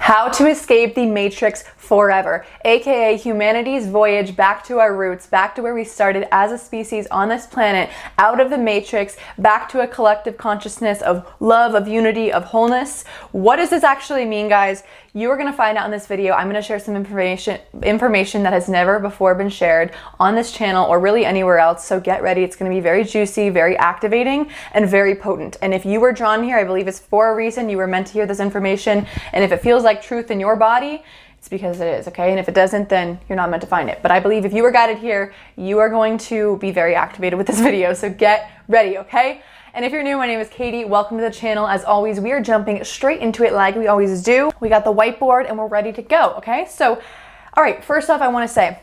How to escape the matrix forever, aka humanity's voyage back to our roots, back to where we started as a species on this planet, out of the matrix, back to a collective consciousness of love, of unity, of wholeness. What does this actually mean, guys? You are going to find out in this video. I'm going to share some information that has never before been shared on this channel or really anywhere else. So get ready. It's going to be very juicy, very activating, and very potent. And if you were drawn here, I believe it's for a reason. You were meant to hear this information. And if it feels like truth in your body, it's because it is, okay? And if it doesn't, then you're not meant to find it. But I believe if you were guided here, you are going to be very activated with this video. So get ready, okay? And if you're new, my name is Katie. Welcome to the channel. As always, we are jumping straight into it like we always do. We got the whiteboard and we're ready to go, okay? So, all right, first off, I want to say,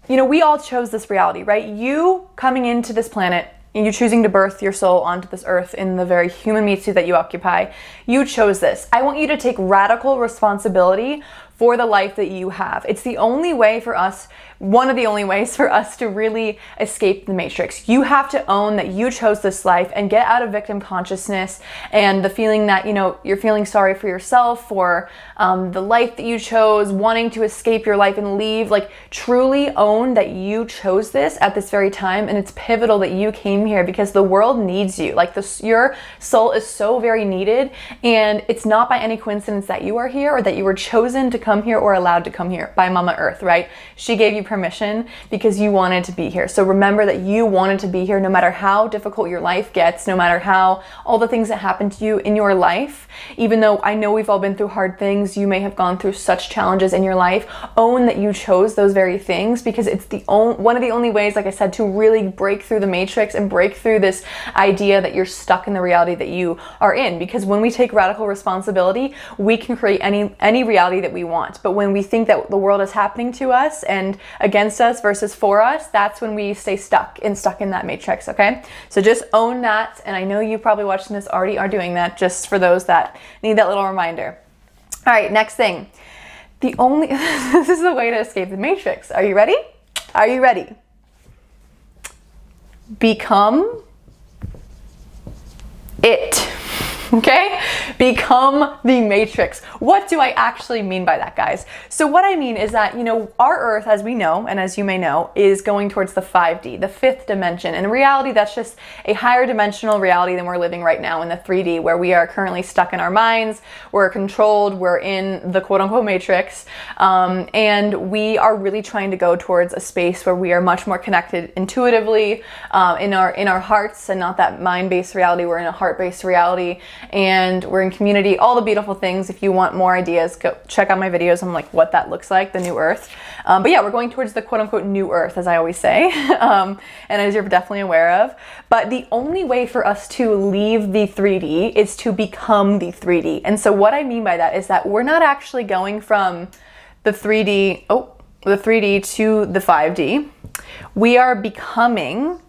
we all chose this reality, right? You coming into this planet, and you choosing to birth your soul onto this earth in the very human meat suit that you occupy, you chose this. I want you to take radical responsibility for the life that you have. It's the only way for us, one of the only ways for us to really escape the matrix. You have to own that you chose this life and get out of victim consciousness and the feeling that, you're feeling sorry for yourself, for the life that you chose, wanting to escape your life and leave. Like, truly own that you chose this at this very time, and it's pivotal that you came here because the world needs you. Like, your soul is so very needed, and it's not by any coincidence that you are here or that you were chosen to come here or allowed to come here by Mama Earth, right? She gave you permission because you wanted to be here. So remember that you wanted to be here no matter how difficult your life gets, no matter how all the things that happen to you in your life. Even though I know we've all been through hard things, you may have gone through such challenges in your life, own that you chose those very things because it's one of the only ways, like I said, to really break through the matrix and break through this idea that you're stuck in the reality that you are in. Because when we take radical responsibility, we can create any reality that we want. But when we think that the world is happening to us and against us versus for us, that's when we stay stuck in that matrix, okay? So just own that. And I know you probably watching this already are doing that, just for those that need that little reminder. All right, next thing. This is the way to escape the matrix. Are you ready? Are you ready? Become it. Okay? Become the matrix. What do I actually mean by that, guys? So what I mean is that, our Earth, as we know, and as you may know, is going towards the 5D, the fifth dimension. And in reality, that's just a higher dimensional reality than we're living right now in the 3D, where we are currently stuck in our minds, we're controlled, we're in the quote-unquote matrix, and we are really trying to go towards a space where we are much more connected intuitively, in our hearts, and not that mind-based reality. We're in a heart-based reality, and we're in community, all the beautiful things. If you want more ideas, go check out my videos on like what that looks like, the new Earth. But yeah, we're going towards the quote unquote new Earth, as I always say, and as you're definitely aware of. But the only way for us to leave the 3D is to become the 3D. And so what I mean by that is that we're not actually going from the 3D to the 5D. We are becoming,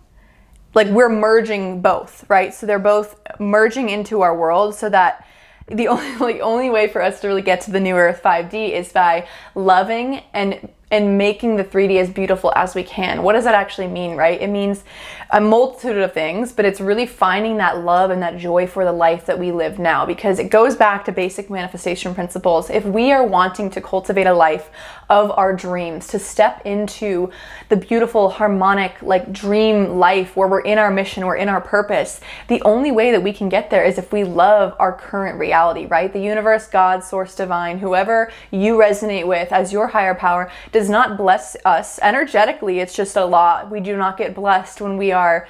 like, we're merging both, right? So they're both merging into our world, so that the only way for us to really get to the new Earth 5D is by loving and making the 3D as beautiful as we can. What does that actually mean, right? It means a multitude of things, but it's really finding that love and that joy for the life that we live now, because it goes back to basic manifestation principles. If we are wanting to cultivate a life of our dreams, to step into the beautiful, harmonic, like, dream life where we're in our mission, we're in our purpose, the only way that we can get there is if we love our current reality, right? The universe, God, source, divine, whoever you resonate with as your higher power, does not bless us energetically. It's just a law. We do not get blessed when we are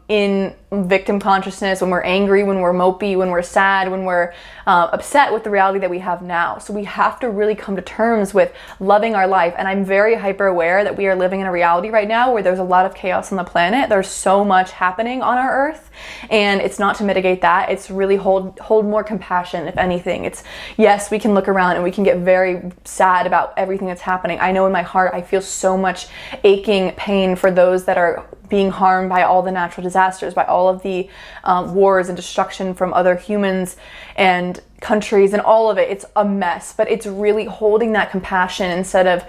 in victim consciousness, when we're angry, when we're mopey, when we're sad, when we're upset with the reality that we have now. So we have to really come to terms with loving our life. And I'm very hyper aware that we are living in a reality right now where there's a lot of chaos on the planet. There's so much happening on our Earth, and it's not to mitigate that. It's really hold more compassion, if anything. It's, yes, we can look around and we can get very sad about everything that's happening. I know in my heart I feel so much aching pain for those that are being harmed by all the natural disasters, by all of the wars and destruction from other humans and countries and all of it. It's a mess, but it's really holding that compassion instead of,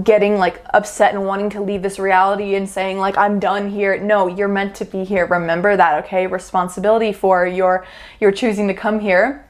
getting like upset and wanting to leave this reality and saying like, I'm done here. No, you're meant to be here. Remember that, okay? Responsibility for your choosing to come here.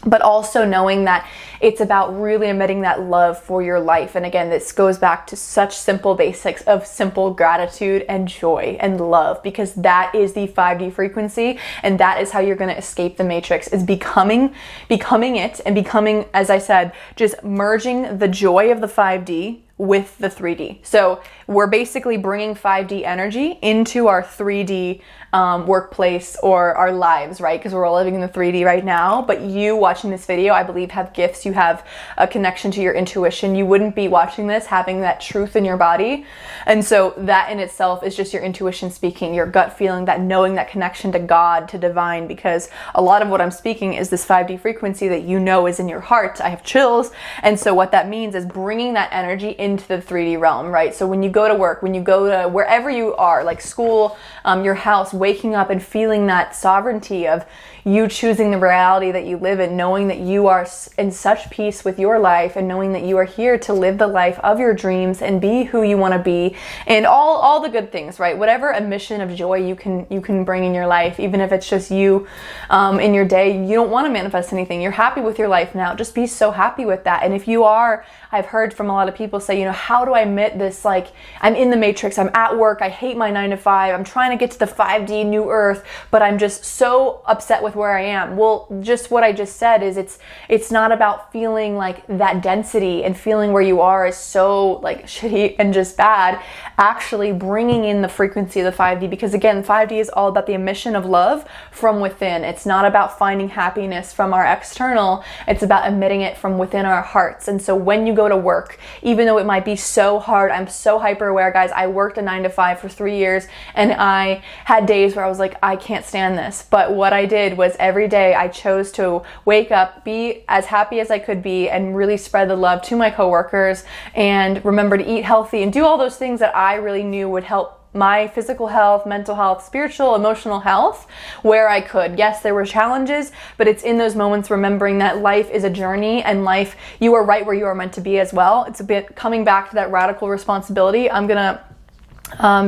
but also knowing that it's about really emitting that love for your life. And again, this goes back to such simple basics of simple gratitude and joy and love, because that is the 5D frequency, and that is how you're going to escape the matrix, is becoming it, and becoming, as I said, just merging the joy of the 5D with the 3D. So we're basically bringing 5D energy into our 3D workplace or our lives, right? Because we're all living in the 3D right now. But you watching this video, I believe, have gifts. You have a connection to your intuition. You wouldn't be watching this having that truth in your body. And so that in itself is just your intuition speaking, your gut feeling, that knowing, that connection to God, to divine, because a lot of what I'm speaking is this 5D frequency that you know is in your heart. I have chills. And so what that means is bringing that energy into the 3D realm, right? So when you go to work, when you go to wherever you are, like school, your house, waking up and feeling that sovereignty of you choosing the reality that you live in, knowing that you are in such peace with your life, and knowing that you are here to live the life of your dreams and be who you want to be, and all the good things, right? Whatever emission of joy you can bring in your life, even if it's just you in your day. You don't want to manifest anything. You're happy with your life now. Just be so happy with that. And if you are, I've heard from a lot of people say, how do I admit this? Like, I'm in the matrix, I'm at work, I hate my 9 to 5, I'm trying to get to the 5D new earth, but I'm just so upset with where I am. Well, just what I just said is it's not about feeling like that density and feeling where you are is so like shitty and just bad. Actually bringing in the frequency of the 5D, because again, 5D is all about the emission of love from within. It's not about finding happiness from our external. It's about emitting it from within our hearts. And so when you go to work, even though it might be so hard, I'm so hyper aware, guys. I worked a 9 to 5 for 3 years, and I had days where I was like, I can't stand this. But what I did was every day I chose to wake up, be as happy as I could be, and really spread the love to my coworkers, and remember to eat healthy and do all those things that I really knew would help my physical health, mental health, spiritual, emotional health, where I could. Yes, there were challenges, but it's in those moments remembering that life is a journey, and life, you are right where you are meant to be as well. It's a bit coming back to that radical responsibility. I'm gonna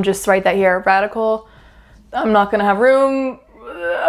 just write that here. Radical, I'm not gonna have room.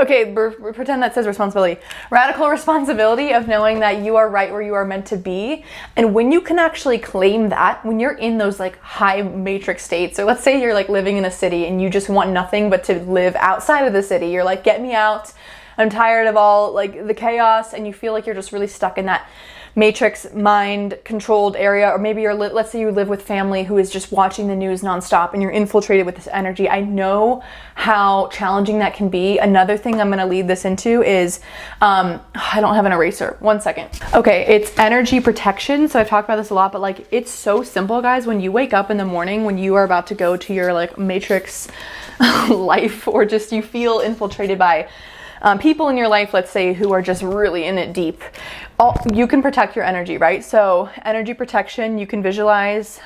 Okay, pretend that says responsibility. Radical responsibility of knowing that you are right where you are meant to be. And when you can actually claim that, when you're in those like high matrix states, so let's say you're like living in a city and you just want nothing but to live outside of the city. You're like, get me out. I'm tired of all like the chaos, and you feel like you're just really stuck in that matrix mind controlled area. Or maybe let's say you live with family who is just watching the news nonstop and you're infiltrated with this energy. I know how challenging that can be. Another thing I'm going to lead this into is I don't have an eraser. 1 second. Okay, it's energy protection. So I've talked about this a lot, but like it's so simple, guys. When you wake up in the morning, when you are about to go to your like matrix life, or just you feel infiltrated by people in your life, let's say, who are just really in it deep, you can protect your energy, right? So energy protection, you can visualize.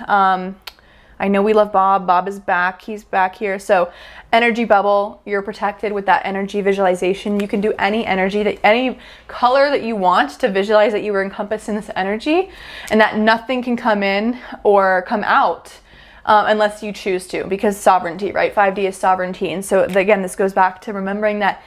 I know we love Bob. Bob is back. He's back here. So energy bubble, you're protected with that energy visualization. You can do any energy, any color that you want to visualize that you were encompassed in this energy, and that nothing can come in or come out unless you choose to, because sovereignty, right? 5D is sovereignty. And so again, this goes back to remembering that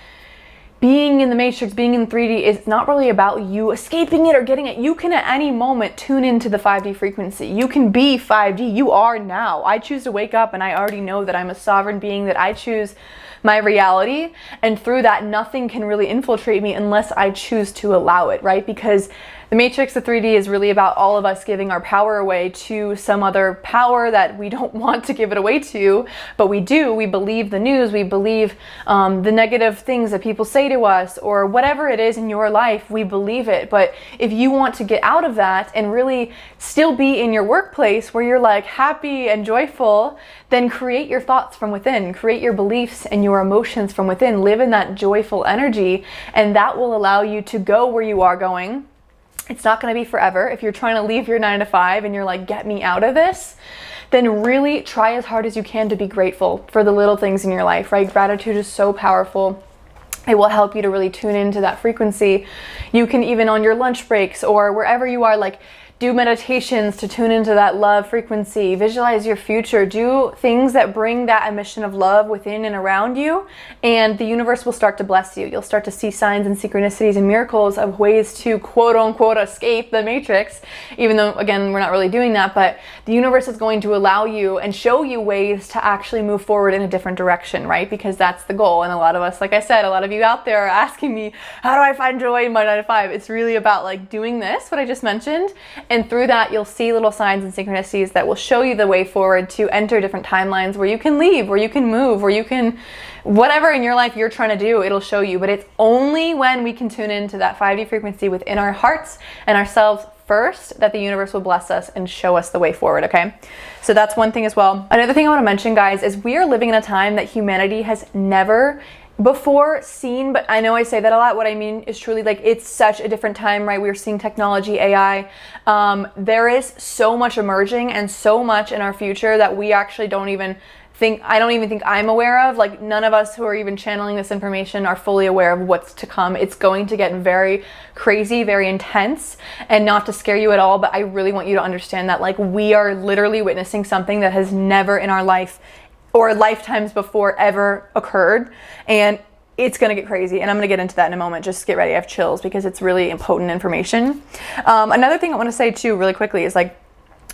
being in the matrix, being in 3D, is not really about you escaping it or getting it. You can at any moment tune into the 5D frequency. You can be 5D. You are now. I choose to wake up and I already know that I'm a sovereign being, that I choose my reality. And through that, nothing can really infiltrate me unless I choose to allow it, right? Because the matrix of 3D is really about all of us giving our power away to some other power that we don't want to give it away to, but we do. We believe the news, we believe the negative things that people say to us, or whatever it is in your life, we believe it. But if you want to get out of that and really still be in your workplace where you're like happy and joyful, then create your thoughts from within, create your beliefs and your emotions from within, live in that joyful energy, and that will allow you to go where you are going. It's not going to be forever. If you're trying to leave your 9 to 5 and you're like, get me out of this, then really try as hard as you can to be grateful for the little things in your life, right? Gratitude is so powerful. It will help you to really tune into that frequency. You can even on your lunch breaks or wherever you are, like do meditations to tune into that love frequency, visualize your future, do things that bring that emission of love within and around you, and the universe will start to bless you. You'll start to see signs and synchronicities and miracles of ways to quote unquote escape the matrix, even though, again, we're not really doing that, but the universe is going to allow you and show you ways to actually move forward in a different direction, right? Because that's the goal. And a lot of us, like I said, a lot of you out there are asking me, how do I find joy in my 9 to 5? It's really about like doing this, what I just mentioned. And through that, you'll see little signs and synchronicities that will show you the way forward to enter different timelines where you can leave, where you can move, where you can, whatever in your life you're trying to do, it'll show you. But it's only when we can tune into that 5D frequency within our hearts and ourselves first that the universe will bless us and show us the way forward, okay? So that's one thing as well. Another thing I want to mention, guys, is we are living in a time that humanity has never before seen, but I know I say that a lot. What I mean is truly like it's such a different time, right? We're seeing technology, AI. There is so much emerging and so much in our future that we actually don't even think, I don't even think I'm aware of. Like none of us who are even channeling this information are fully aware of what's to come. It's going to get very crazy, very intense, and not to scare you at all, but I really want you to understand that like we are literally witnessing something that has never in our life or lifetimes before ever occurred, and it's gonna get crazy, and I'm gonna get into that in a moment. Just get ready, I have chills because it's really potent information. Another thing I wanna say too really quickly is like,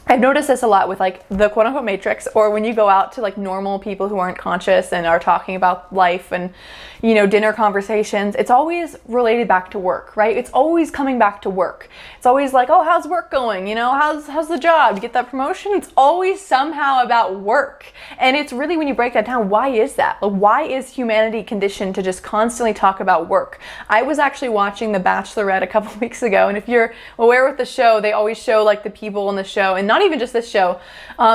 I've noticed this a lot with like the quote unquote matrix, or when you go out to like normal people who aren't conscious and are talking about life and, you know, dinner conversations, it's always related back to work, right? It's always coming back to work. It's always like, oh, how's work going? You know, how's the job? You get that promotion? It's always somehow about work. And it's really, when you break that down, why is that? Like, why is humanity conditioned to just constantly talk about work? I was actually watching The Bachelorette a couple weeks ago, and if you're aware with the show, they always show like the people in the show, and not even just this show,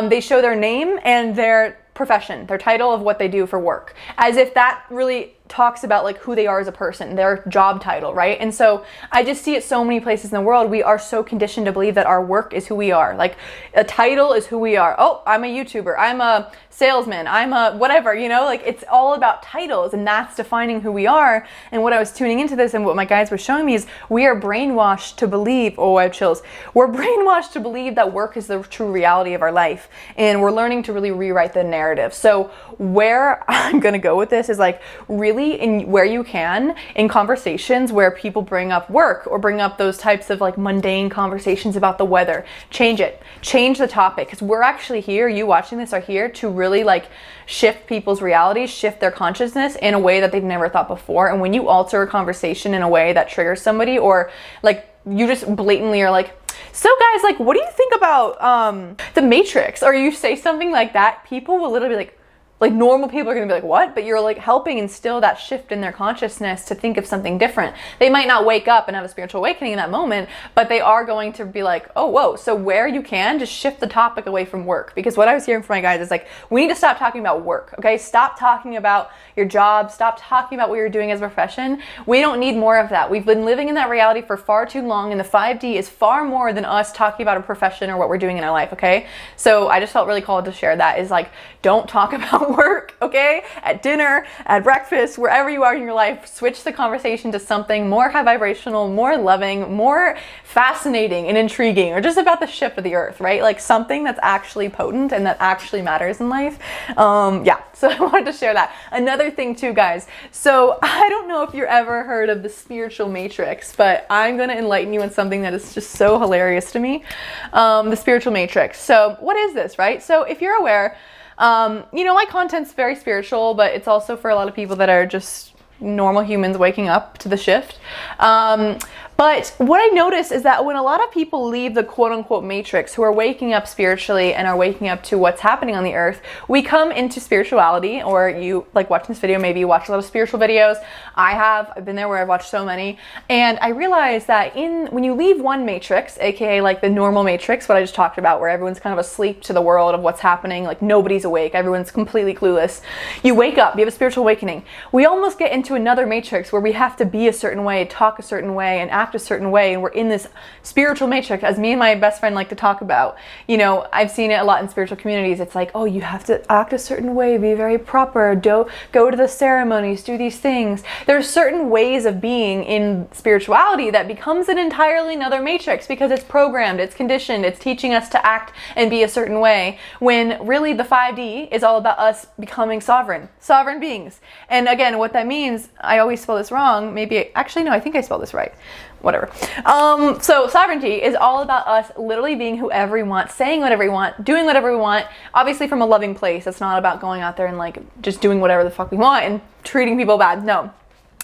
they show their name and their profession, their title of what they do for work, as if that really talks about like who they are as a person, their job title, right? And so I just see it so many places in the world. We are so conditioned to believe that our work is who we are. Like a title is who we are. Oh, I'm a YouTuber, I'm a salesman, I'm a whatever, you know, like it's all about titles, and that's defining who we are. And what I was tuning into this and what my guides were showing me is we are brainwashed to believe, oh, I have chills. We're brainwashed to believe that work is the true reality of our life. And we're learning to really rewrite the narrative. So where I'm gonna go with this is like really in where you can, in conversations where people bring up work or bring up those types of like mundane conversations about the weather, change it, change the topic, because we're actually here, you watching this are here to really like shift people's realities, shift their consciousness in a way that they've never thought before. And when you alter a conversation in a way that triggers somebody, or like you just blatantly are like, so guys, like, what do you think about the Matrix? Or you say something like that, people will literally be like normal people are gonna be like, what? But you're like helping instill that shift in their consciousness to think of something different. They might not wake up and have a spiritual awakening in that moment, but they are going to be like, oh, whoa. So where you can, just shift the topic away from work. Because what I was hearing from my guys is like, we need to stop talking about work, okay? Stop talking about your job. Stop talking about what you're doing as a profession. We don't need more of that. We've been living in that reality for far too long, and the 5D is far more than us talking about a profession or what we're doing in our life, okay? So I just felt really called to share that, is like, don't talk about work, okay? At dinner, at breakfast, wherever you are in your life, switch the conversation to something more high vibrational, more loving, more fascinating and intriguing, or just about the shift of the earth, right? Like something that's actually potent and that actually matters in life. Yeah, so I wanted to share that. Another thing too, guys. So I don't know if you're ever heard of the spiritual matrix, but I'm going to enlighten you on something that is just so hilarious to me. The spiritual matrix. So what is this, right? So if you're aware, you know, my content's very spiritual, but it's also for a lot of people that are just normal humans waking up to the shift. But what I notice is that when a lot of people leave the quote unquote matrix, who are waking up spiritually and are waking up to what's happening on the earth, we come into spirituality, or you like watching this video, maybe you watch a lot of spiritual videos. I've been there where I've watched so many. And I realized that when you leave one matrix, AKA like the normal matrix, what I just talked about, where everyone's kind of asleep to the world of what's happening, like nobody's awake, everyone's completely clueless. You wake up, you have a spiritual awakening. We almost get into another matrix where we have to be a certain way, talk a certain way, and act act a certain way, and we're in this spiritual matrix, as me and my best friend like to talk about. You know, I've seen it a lot in spiritual communities. It's like, oh, you have to act a certain way, be very proper, go to the ceremonies, do these things. There's certain ways of being in spirituality that becomes an entirely another matrix because it's programmed, it's conditioned, it's teaching us to act and be a certain way, when really the 5D is all about us becoming sovereign beings. And again, what that means, I always spell this wrong, actually no, I think I spelled this right. Whatever. So sovereignty is all about us literally being whoever we want, saying whatever we want, doing whatever we want, obviously from a loving place. It's not about going out there and like just doing whatever the fuck we want and treating people bad. No.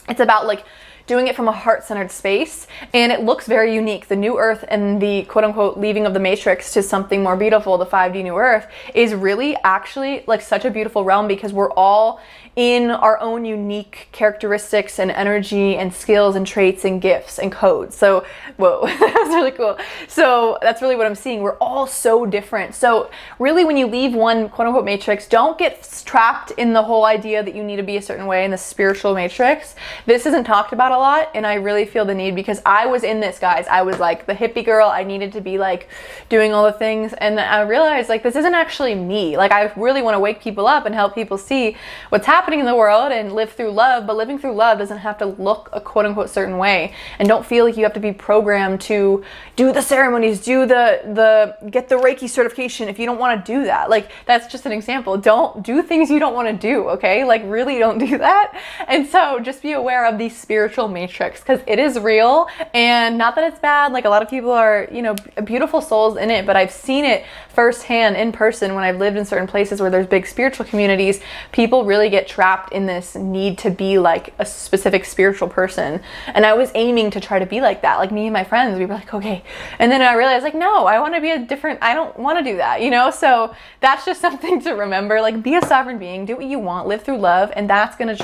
It's about like doing it from a heart-centered space, and it looks very unique. The new earth and the quote-unquote leaving of the matrix to something more beautiful, the 5D new earth, is really actually like such a beautiful realm because we're all in our own unique characteristics and energy and skills and traits and gifts and codes. So, whoa, that was really cool. So that's really what I'm seeing. We're all so different. So really when you leave one quote-unquote matrix, don't get trapped in the whole idea that you need to be a certain way in the spiritual matrix. This isn't talked about a lot, and I really feel the need because I was in this, guys. I was like the hippie girl. I needed to be like doing all the things, and I realized like this isn't actually me. Like I really want to wake people up and help people see what's happening in the world and live through love, but living through love doesn't have to look a quote-unquote certain way, and don't feel like you have to be programmed to do the ceremonies, do the get the Reiki certification if you don't want to do that. Like that's just an example. Don't do things you don't want to do, okay? Like really don't do that. And so just be aware of the spiritual matrix because it is real, and not that it's bad. Like a lot of people are, you know, beautiful souls in it, but I've seen it firsthand in person when I've lived in certain places where there's big spiritual communities. People really get trapped in this need to be like a specific spiritual person, and I was aiming to try to be like that. Like me and my friends, we were like, okay, and then I realized like, no, I want to be I don't want to do that, you know? So that's just something to remember. Like be a sovereign being, do what you want, live through love, and that's gonna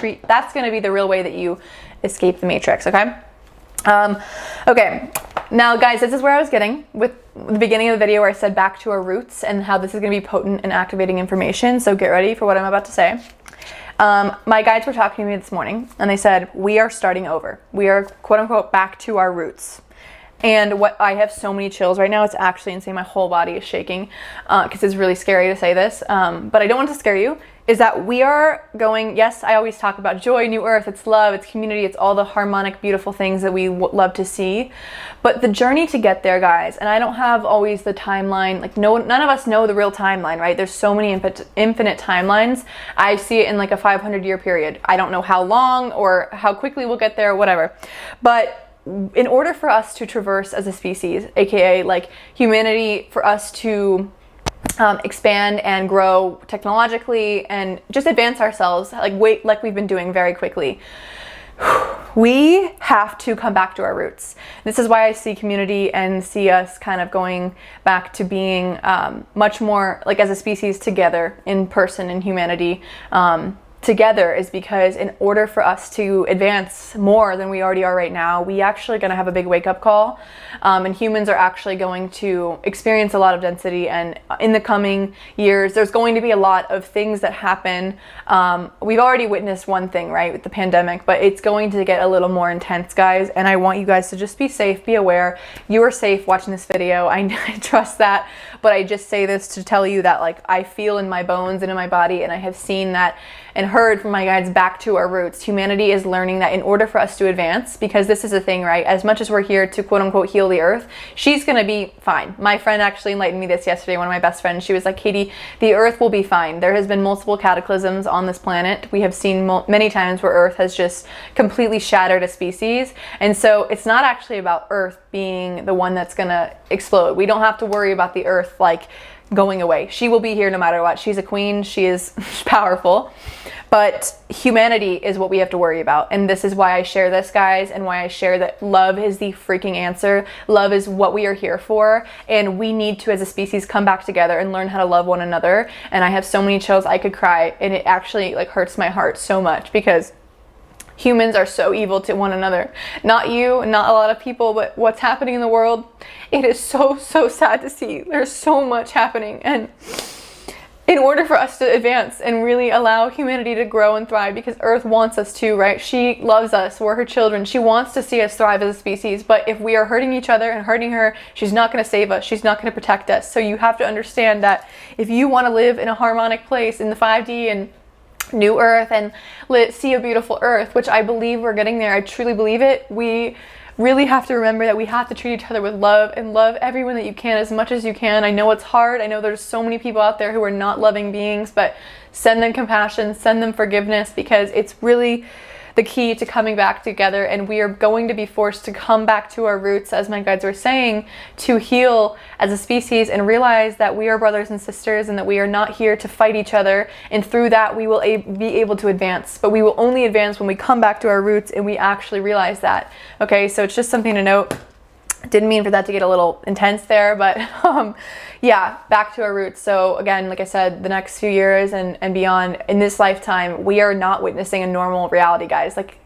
be the real way that you escape the matrix. Okay. Okay, now guys, this is where I was getting with the beginning of the video where I said back to our roots and how this is going to be potent and activating information. So get ready for what I'm about to say. My guides were talking to me this morning, and they said, we are starting over. We are quote unquote back to our roots. And what I have so many chills right now, it's actually insane. My whole body is shaking because it's really scary to say this, but I don't want to scare you. Is that we are going, yes, I always talk about joy, new earth, it's love, it's community, it's all the harmonic, beautiful things that we love to see. But the journey to get there, guys, and I don't have always the timeline, like none of us know the real timeline, right? There's so many infinite timelines. I see it in like a 500-year period. I don't know how long or how quickly we'll get there, whatever. But in order for us to traverse as a species, aka like humanity, for us to expand and grow technologically and just advance ourselves like we've been doing very quickly, we have to come back to our roots. This is why I see community and see us kind of going back to being much more like as a species together in person in humanity. Together is because in order for us to advance more than we already are right now, we actually going to have a big wake-up call, and humans are actually going to experience a lot of density, and in the coming years there's going to be a lot of things that happen. We've already witnessed one thing, right, with the pandemic, but it's going to get a little more intense, guys, and I want you guys to just be safe, be aware. You are safe watching this video. I trust that, but I just say this to tell you that like I feel in my bones and in my body, and I have seen that and heard from my guides back to our roots. Humanity is learning that in order for us to advance, because this is the thing, right? As much as we're here to quote unquote heal the earth, she's gonna be fine. My friend actually enlightened me this yesterday, one of my best friends. She was like, Katie, the earth will be fine. There has been multiple cataclysms on this planet. We have seen many times where earth has just completely shattered a species. And so it's not actually about earth being the one that's gonna explode. We don't have to worry about the earth like going away. She will be here no matter what. She's a queen. She is powerful. But humanity is what we have to worry about. And this is why I share this, guys, and why I share that love is the freaking answer. Love is what we are here for. And we need to, as a species, come back together and learn how to love one another. And I have so many chills. I could cry. And it actually like hurts my heart so much because humans are so evil to one another. Not you, not a lot of people, but what's happening in the world, it is so, so sad to see. There's so much happening, and in order for us to advance and really allow humanity to grow and thrive, because Earth wants us to, right? She loves us. We're her children. She wants to see us thrive as a species. But if we are hurting each other and hurting her, she's not going to save us. She's not going to protect us. So you have to understand that if you want to live in a harmonic place in the 5D and new Earth and see a beautiful Earth, which I believe we're getting there, I truly believe it, we really have to remember that we have to treat each other with love and love everyone that you can as much as you can. I know it's hard. I know there's so many people out there who are not loving beings, but send them compassion, send them forgiveness, because it's really the key to coming back together. And we are going to be forced to come back to our roots, as my guides were saying, to heal as a species and realize that we are brothers and sisters and that we are not here to fight each other. And through that, we will be able to advance. But we will only advance when we come back to our roots and we actually realize that. Okay, so it's just something to note. Didn't mean for that to get a little intense there, but yeah, back to our roots. So again, like I said, the next few years and beyond, in this lifetime, we are not witnessing a normal reality, guys. Like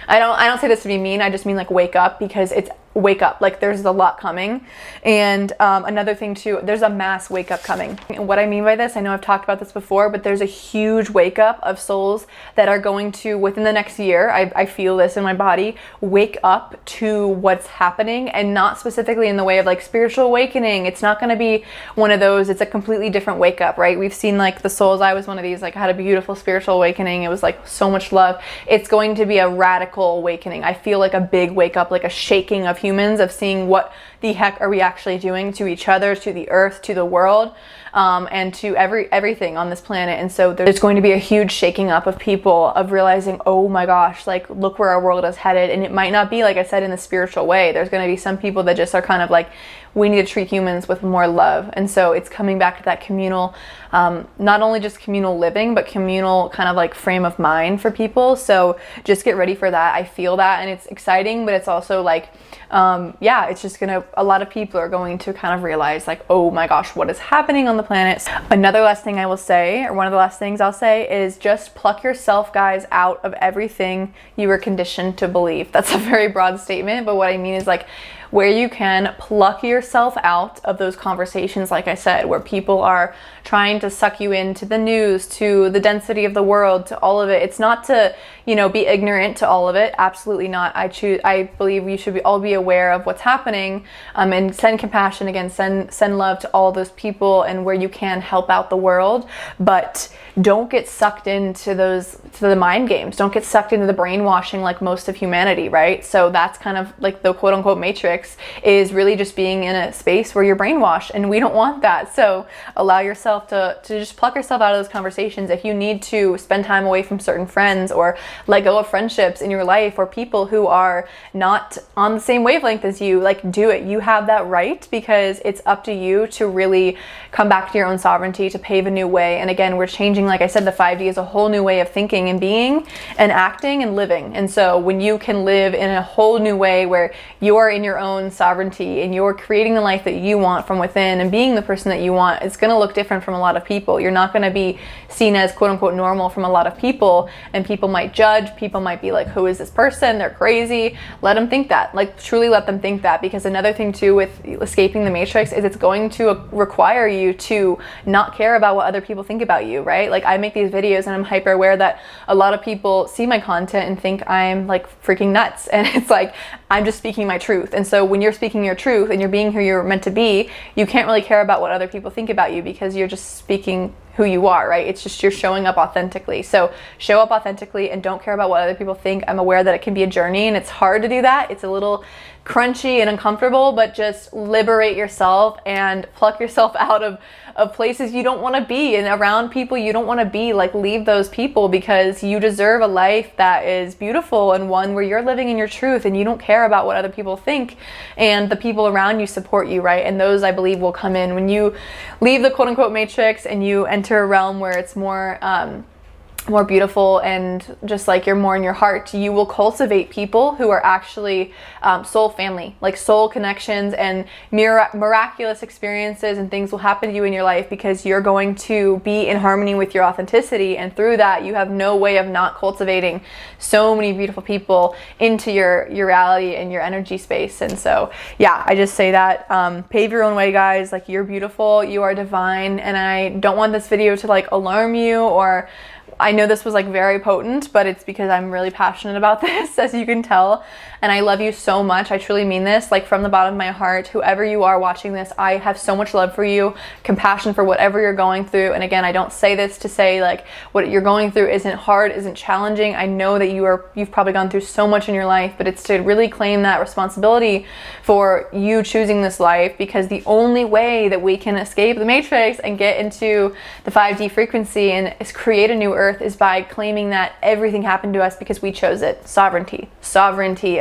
I don't say this to be mean. I just mean like wake up, because it's wake up. Like there's a lot coming. And another thing too, there's a mass wake up coming. And what I mean by this, I know I've talked about this before, but there's a huge wake up of souls that are going to, within the next year, I feel this in my body, wake up to what's happening, and not specifically in the way of like spiritual awakening. It's not going to be one of those. It's a completely different wake up, right? We've seen like the souls. I was one of these, like I had a beautiful spiritual awakening. It was like so much love. It's going to be a radical awakening. I feel like a big wake up, like a shaking of humans, of seeing what the heck are we actually doing to each other, to the earth, to the world, and to everything on this planet. And so there's going to be a huge shaking up of people, of realizing, oh my gosh, like look where our world is headed. And it might not be, like I said, in the spiritual way. There's going to be some people that just are kind of like, we need to treat humans with more love. And so it's coming back to that communal, not only just communal living, but communal kind of like frame of mind for people. So just get ready for that. I feel that, and it's exciting, but it's also like, yeah, it's just gonna, a lot of people are going to kind of realize like, oh my gosh, what is happening on the planet. Another last thing I will say, or one of the last things I'll say, is just pluck yourself, guys, out of everything you were conditioned to believe. That's a very broad statement, but what I mean is like, where you can, pluck yourself out of those conversations, like I said, where people are trying to suck you into the news, to the density of the world, to all of it. It's not to, you know, be ignorant to all of it. Absolutely not. I believe we should all be aware of what's happening, and send compassion, again, send love to all those people, and where you can help out the world. But don't get sucked into the mind games. Don't get sucked into the brainwashing like most of humanity, right? So that's kind of like the quote unquote matrix, is really just being in a space where you're brainwashed, and we don't want that. So allow yourself to just pluck yourself out of those conversations. If you need to spend time away from certain friends, or let go of friendships in your life, or people who are not on the same wavelength as you, like do it. You have that right, because it's up to you to really come back to your own sovereignty, to pave a new way. And again, we're changing, like I said, the 5D is a whole new way of thinking and being and acting and living. And so when you can live in a whole new way where you are in your own sovereignty and you're creating the life that you want from within and being the person that you want, it's going to look different from a lot of people. You're not going to be seen as quote unquote normal from a lot of people, and people might judge. People might be like, who is this person? They're crazy. Let them think that. Like truly let them think that, because another thing too with escaping the matrix is it's going to require you to not care about what other people think about you, right? Like I make these videos and I'm hyper aware that a lot of people see my content and think I'm like freaking nuts, and it's like I'm just speaking my truth. And so when you're speaking your truth and you're being who you're meant to be, you can't really care about what other people think about you, because you're just speaking who you are, right? It's just you're showing up authentically. So show up authentically and don't care about what other people think. I'm aware that it can be a journey and it's hard to do that. It's a little crunchy and uncomfortable, but just liberate yourself and pluck yourself out of places you don't want to be and around people you don't want to be. Like leave those people, because you deserve a life that is beautiful and one where you're living in your truth and you don't care about what other people think, and the people around you support you, right? And those, I believe, will come in when you leave the quote unquote matrix and you enter a realm where it's more more beautiful, and just like you're more in your heart, you will cultivate people who are actually soul family, like soul connections, and miraculous experiences and things will happen to you in your life because you're going to be in harmony with your authenticity, and through that you have no way of not cultivating so many beautiful people into your reality and your energy space. And so yeah, I just say that pave your own way, guys. Like, you're beautiful, you are divine, and I don't want this video to like alarm you, or I know this was like very potent, but it's because I'm really passionate about this, as you can tell, and I love you so much. I truly mean this, like from the bottom of my heart. Whoever you are watching this, I have so much love for you, compassion for whatever you're going through. And again, I don't say this to say like what you're going through isn't hard, isn't challenging. I know that you've probably gone through so much in your life, but it's to really claim that responsibility for you choosing this life, because the only way that we can escape the matrix and get into the 5D frequency and create a new earth is by claiming that everything happened to us because we chose it. Sovereignty,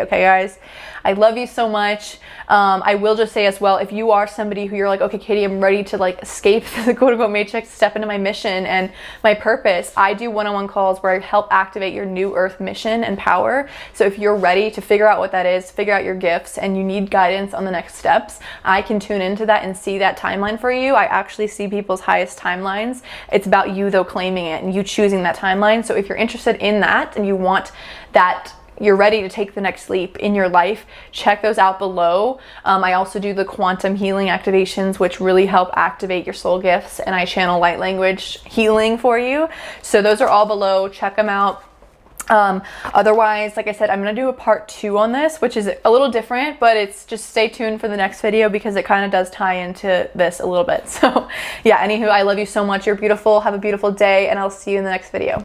okay guys? I love you so much. I will just say as well, if you are somebody who you're like, okay, Katie, I'm ready to like escape the quote unquote matrix, step into my mission and my purpose, I do one-on-one calls where I help activate your new earth mission and power. So if you're ready to figure out what that is, figure out your gifts, and you need guidance on the next steps, I can tune into that and see that timeline for you. I actually see people's highest timelines. It's about you though claiming it and you choosing that timeline. So if you're interested in that and you want that, you're ready to take the next leap in your life, check those out below. I also do the quantum healing activations, which really help activate your soul gifts, and I channel light language healing for you. So those are all below. Check them out. Otherwise, like I said, I'm gonna do a part 2 on this, which is a little different, but it's just stay tuned for the next video because it kind of does tie into this a little bit. So yeah, anywho, I love you so much. You're beautiful. Have a beautiful day, and I'll see you in the next video.